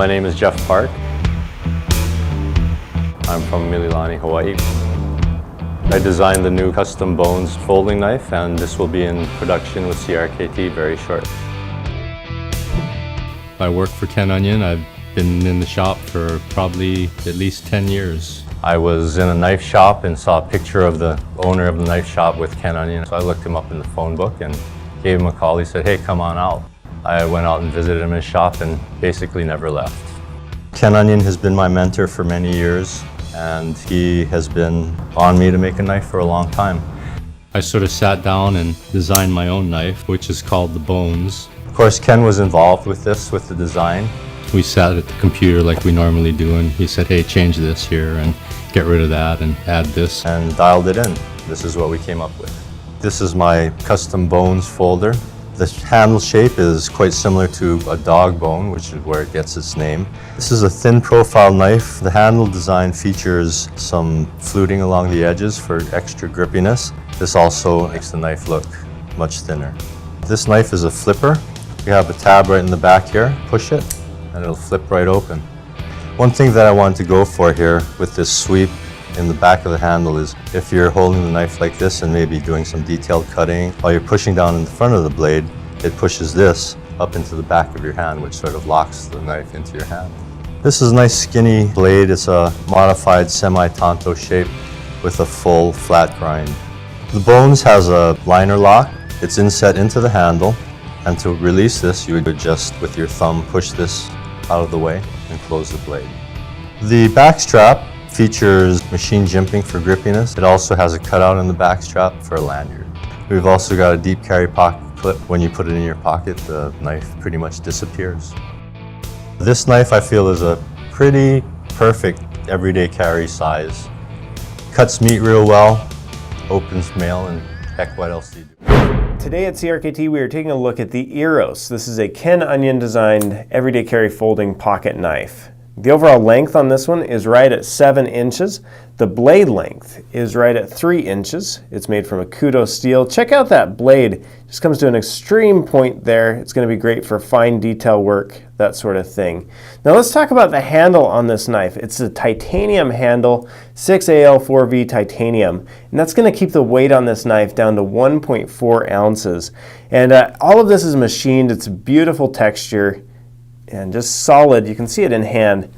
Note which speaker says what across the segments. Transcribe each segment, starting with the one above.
Speaker 1: My name is Jeff Park. I'm from Mililani, Hawaii. I designed the new custom Bones folding knife, and this will be in production with Crkt very shortly. I work for Ken Onion. I've been in the shop for probably at least 10 years. I was in a knife shop and saw a picture of the owner of the knife shop with Ken Onion. So I looked him up in the phone book and gave him a call. He said, "Hey, come on out." I went out and visited him in his shop and basically never left. Ken Onion has been my mentor for many years, and he has been on me to make a knife for a long time. I sort of sat down and designed my own knife, which is called the Bones. Of course, Ken was involved with this, with the design. We sat at the computer like we normally do, and he said, "Hey, change this here and get rid of that and add this," and dialed it in. This is what we came up with. This is my custom Bones folder. The handle shape is quite similar to a dog bone, which is where it gets its name. This is a thin profile knife. The handle design features some fluting along the edges for extra grippiness. This also makes the knife look much thinner. This knife is a flipper. We have a tab right in the back here. Push it and it'll flip right open. One thing that I wanted to go for here with this sweep in the back of the handle is if you're holding the knife like this and maybe doing some detailed cutting, while you're pushing down in the front of the blade, it pushes this up into the back of your hand, which sort of locks the knife into your hand. This is a nice skinny blade. It's a modified semi-tanto shape with a full flat grind. The Bones has a liner lock. It's inset into the handle, and to release this, you would just with your thumb push this out of the way and close the blade. The back strap features machine jimping for grippiness. It also has a cutout in the back strap for a lanyard. We've also got a deep carry pocket clip. When you put it in your pocket, the knife pretty much disappears. This knife I feel is a pretty perfect everyday carry size. Cuts meat real well, opens mail, and heck, what else do you do?
Speaker 2: Today at Crkt, we are taking a look at the Eros. This is a Ken Onion designed everyday carry folding pocket knife. The overall length on this one is right at 7 inches. The blade length is right at 3 inches. It's made from Akuto steel. Check out that blade. It just comes to an extreme point there. It's going to be great for fine detail work, that sort of thing. Now let's talk about the handle on this knife. It's a titanium handle, 6AL4V titanium, and that's going to keep the weight on this knife down to 1.4 ounces. And all of this is machined. It's a beautiful texture and just solid. You can see it in hand.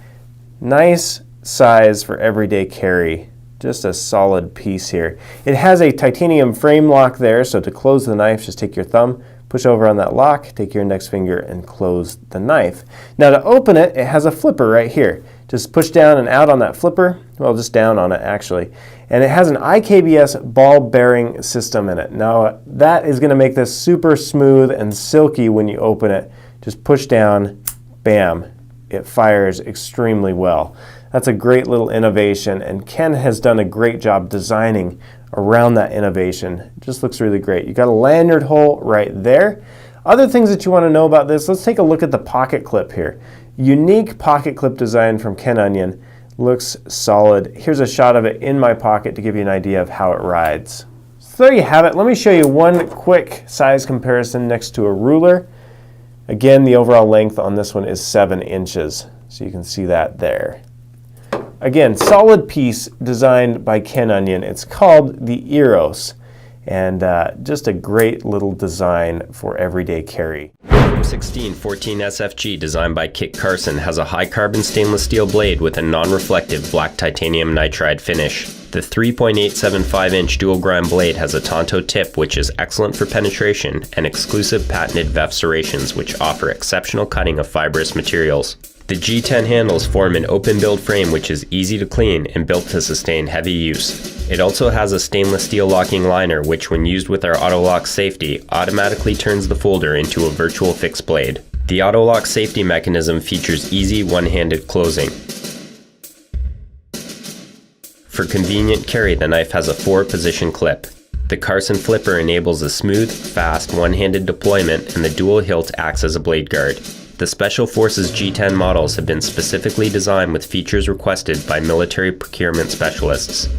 Speaker 2: Nice size for everyday carry. Just a solid piece here. It has a titanium frame lock there, so to close the knife, just take your thumb, push over on that lock, take your index finger and close the knife. Now to open it, it has a flipper right here. Just push down and out on that flipper, well, just down on it actually. And it has an IKBS ball bearing system in it. Now that is going to make this super smooth and silky when you open it. Just push down, bam, it fires extremely well. That's a great little innovation, and Ken has done a great job designing around that innovation. It just looks really great. You got a lanyard hole right there. Other things that you want to know about this, let's take a look at the pocket clip here. Unique pocket clip design from Ken Onion. Looks solid. Here's a shot of it in my pocket to give you an idea of how it rides. So there you have it. Let me show you one quick size comparison next to a ruler. Again, the overall length on this one is 7 inches, so you can see that there. Again, solid piece designed by Ken Onion. It's called the Eros, and just a great little design for everyday carry.
Speaker 3: 1614 SFG designed by Kit Carson has a high carbon stainless steel blade with a non-reflective black titanium nitride finish. The 3.875-inch dual grind blade has a Tonto tip, which is excellent for penetration, and exclusive patented VEF serrations, which offer exceptional cutting of fibrous materials. The G10 handles form an open build frame which is easy to clean and built to sustain heavy use. It also has a stainless steel locking liner which, when used with our auto lock safety, automatically turns the folder into a virtual fixed blade. The auto lock safety mechanism features easy one-handed closing. For convenient carry, the knife has a 4-position clip. The Carson flipper enables a smooth, fast, one-handed deployment, and the dual hilt acts as a blade guard. The Special Forces G10 models have been specifically designed with features requested by military procurement specialists.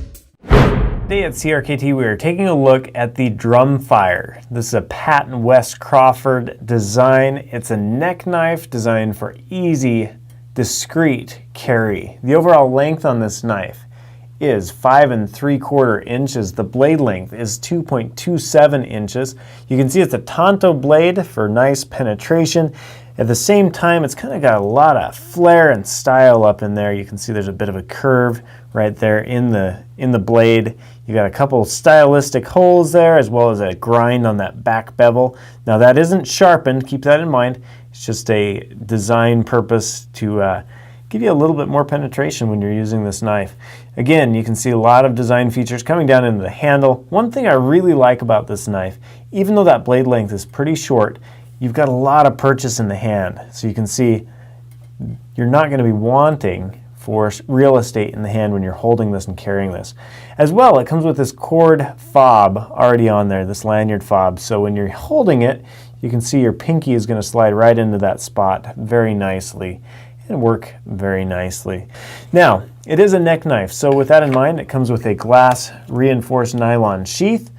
Speaker 2: Today at Crkt, we are taking a look at the Drumfire. This is a Pat and Wes Crawford design. It's a neck knife designed for easy discreet carry. The overall length on this knife is 5 3/4 inches. The blade length is 2.27 inches. You can see it's a Tonto blade for nice penetration. At the same time, it's kind of got a lot of flair and style up in there. You can see there's a bit of a curve right there in the blade. You got a couple stylistic holes there, as well as a grind on that back bevel. Now that isn't sharpened, keep that in mind. It's just a design purpose to give you a little bit more penetration when you're using this knife. Again, you can see a lot of design features coming down into the handle. One thing I really like about this knife, even though that blade length is pretty short, you've got a lot of purchase in the hand. So you can see you're not going to be wanting for real estate in the hand when you're holding this and carrying this. As well, it comes with this cord fob already on there, this lanyard fob. So when you're holding it, you can see your pinky is going to slide right into that spot very nicely and work very nicely. Now, it is a neck knife, so with that in mind, it comes with a glass reinforced nylon sheath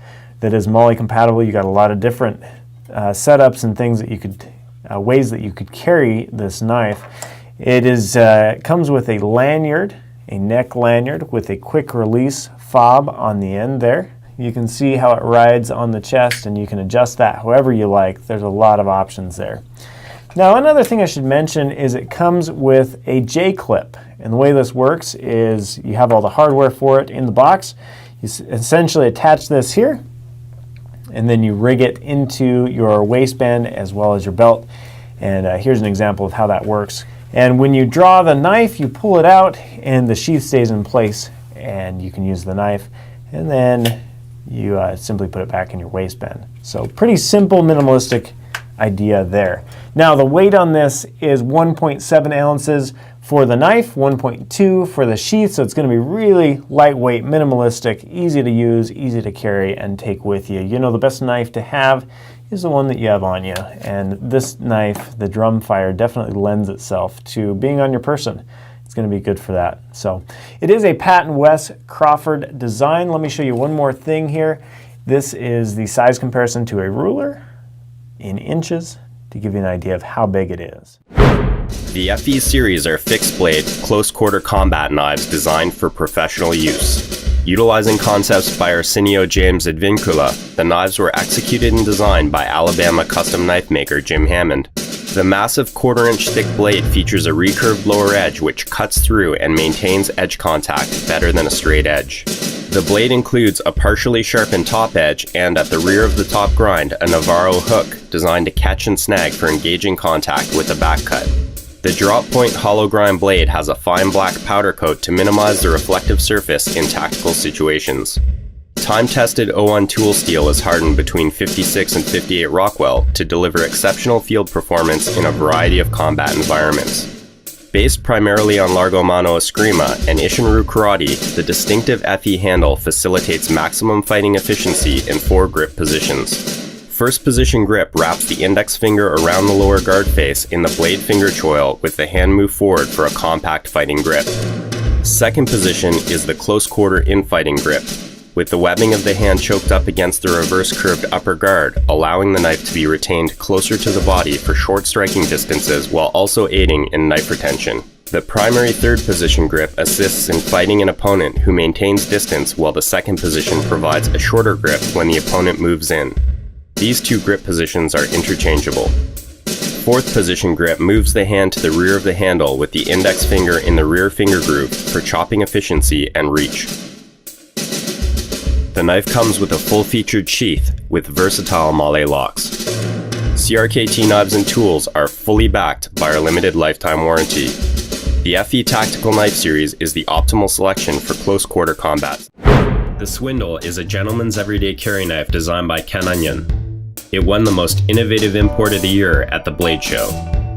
Speaker 2: that is MOLLE compatible. You got a lot of different setups and things that you could, ways that you could carry this knife. It is comes with a lanyard, a neck lanyard with a quick release fob on the end there. You can see how it rides on the chest, and you can adjust that however you like. There's a lot of options there. Now, another thing I should mention is it comes with a J-clip, and the way this works is you have all the hardware for it in the box. You essentially attach this here, and then you rig it into your waistband as well as your belt. And here's an example of how that works. And when you draw the knife, you pull it out, and the sheath stays in place, and you can use the knife, and then you simply put it back in your waistband. So pretty simple, minimalistic idea there. Now the weight on this is 1.7 ounces for the knife, 1.2 for the sheath, so it's going to be really lightweight, minimalistic, easy to use, easy to carry and take with you. You know, the best knife to have is the one that you have on you, and this knife, the Drumfire, definitely lends itself to being on your person. It's going to be good for that. So it is a Pat & Wes Crawford design. Let me show you one more thing here. This is the size comparison to a ruler in inches to give you an idea of how big it is.
Speaker 3: The FE series are fixed blade, close quarter combat knives designed for professional use. Utilizing concepts by Arsenio James Advincula, the knives were executed and designed by Alabama custom knife maker Jim Hammond. The massive 1/4 inch thick blade features a recurved lower edge which cuts through and maintains edge contact better than a straight edge. The blade includes a partially sharpened top edge and, at the rear of the top grind, a Navarro hook designed to catch and snag for engaging contact with the back cut. The drop point hollow grind blade has a fine black powder coat to minimize the reflective surface in tactical situations. Time-tested 01 tool steel is hardened between 56 and 58 Rockwell to deliver exceptional field performance in a variety of combat environments. Based primarily on Largo Mano Eskrima and Isshinryu Karate, the distinctive FE handle facilitates maximum fighting efficiency in 4 grip positions. First position grip wraps the index finger around the lower guard face in the blade finger choil with the hand move forward for a compact fighting grip. Second position is the close quarter infighting grip, with the webbing of the hand choked up against the reverse curved upper guard, allowing the knife to be retained closer to the body for short striking distances while also aiding in knife retention. The primary third position grip assists in fighting an opponent who maintains distance, while the second position provides a shorter grip when the opponent moves in. These 2 grip positions are interchangeable. Fourth position grip moves the hand to the rear of the handle with the index finger in the rear finger groove for chopping efficiency and reach. The knife comes with a full-featured sheath with versatile MOLLE locks. CRKT knives and tools are fully backed by our limited lifetime warranty. The FE Tactical Knife Series is the optimal selection for close quarter combat. The Swindle is a gentleman's everyday carry knife designed by Ken Onion. It won the most innovative import of the year at the Blade Show.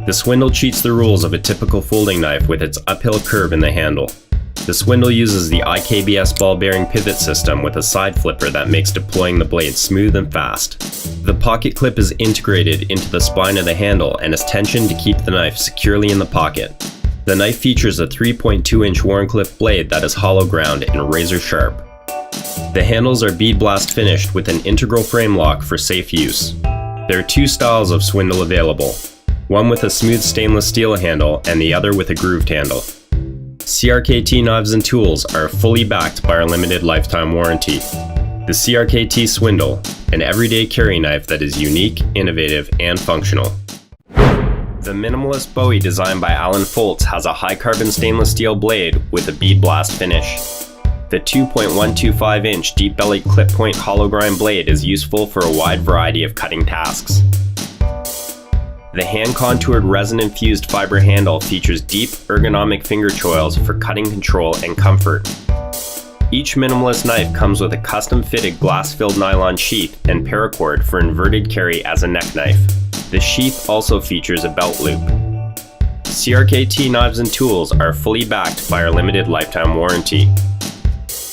Speaker 3: The Swindle cheats the rules of a typical folding knife with its uphill curve in the handle. The Swindle uses the IKBS ball bearing pivot system with a side flipper that makes deploying the blade smooth and fast. The pocket clip is integrated into the spine of the handle and is tensioned to keep the knife securely in the pocket. The knife features a 3.2 inch Wharncliffe blade that is hollow ground and razor sharp. The handles are bead blast finished with an integral frame lock for safe use. There are 2 styles of Swindle available. one with a smooth stainless steel handle and the other with a grooved handle. CRKT knives and tools are fully backed by our limited lifetime warranty. The CRKT Swindle, an everyday carry knife that is unique, innovative, and functional. The Minimalist Bowie designed by Alan Foltz has a high carbon stainless steel blade with a bead blast finish. The 2.125-inch deep-bellied clip-point hollow grind blade is useful for a wide variety of cutting tasks. The hand-contoured resin-infused fiber handle features deep, ergonomic finger choils for cutting control and comfort. Each Minimalist knife comes with a custom-fitted glass-filled nylon sheath and paracord for inverted carry as a neck knife. The sheath also features a belt loop. CRKT knives and tools are fully backed by our limited lifetime warranty.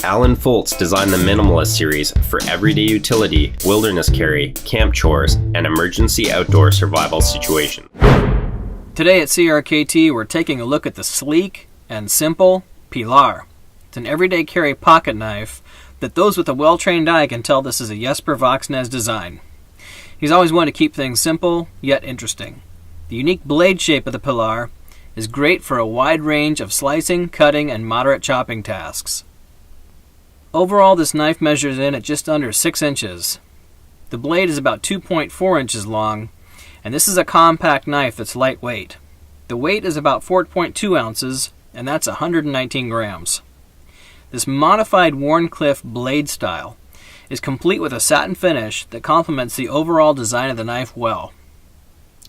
Speaker 3: Alan Foltz designed the Minimalist series for everyday utility, wilderness carry, camp chores, and emergency outdoor survival situations.
Speaker 4: Today at CRKT, we're taking a look at the sleek and simple Pilar. It's an everyday carry pocket knife that those with a well-trained eye can tell this is a Jesper Voxnäs design. He's always wanted to keep things simple, yet interesting. The unique blade shape of the Pilar is great for a wide range of slicing, cutting, and moderate chopping tasks. Overall, this knife measures in at just under 6 inches. The blade is about 2.4 inches long, and this is a compact knife that's lightweight. The weight is about 4.2 ounces, and that's 119 grams. This modified Warncliffe blade style is complete with a satin finish that complements the overall design of the knife well.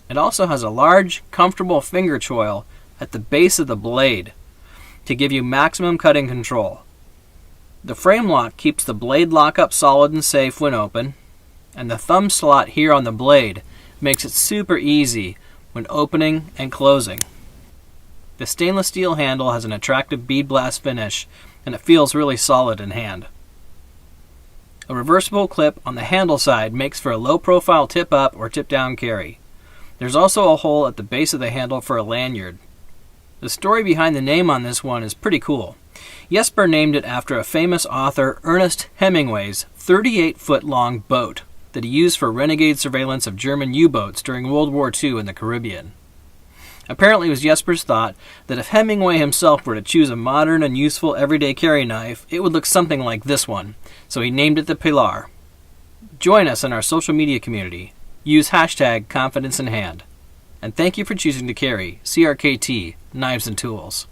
Speaker 4: It also has a large, comfortable finger choil at the base of the blade to give you maximum cutting control. The frame lock keeps the blade lockup solid and safe when open, and the thumb slot here on the blade makes it super easy when opening and closing. The stainless steel handle has an attractive bead blast finish, and it feels really solid in hand. A reversible clip on the handle side makes for a low-profile tip-up or tip-down carry. There's also a hole at the base of the handle for a lanyard. The story behind the name on this one is pretty cool. Jesper named it after a famous author, Ernest Hemingway's 38-foot-long boat that he used for renegade surveillance of German U-boats during World War II in the Caribbean. Apparently it was Jesper's thought that if Hemingway himself were to choose a modern and useful everyday carry knife, it would look something like this one, so he named it the Pilar. Join us in our social media community. Use #ConfidenceInHand. And thank you for choosing to carry CRKT Knives and Tools.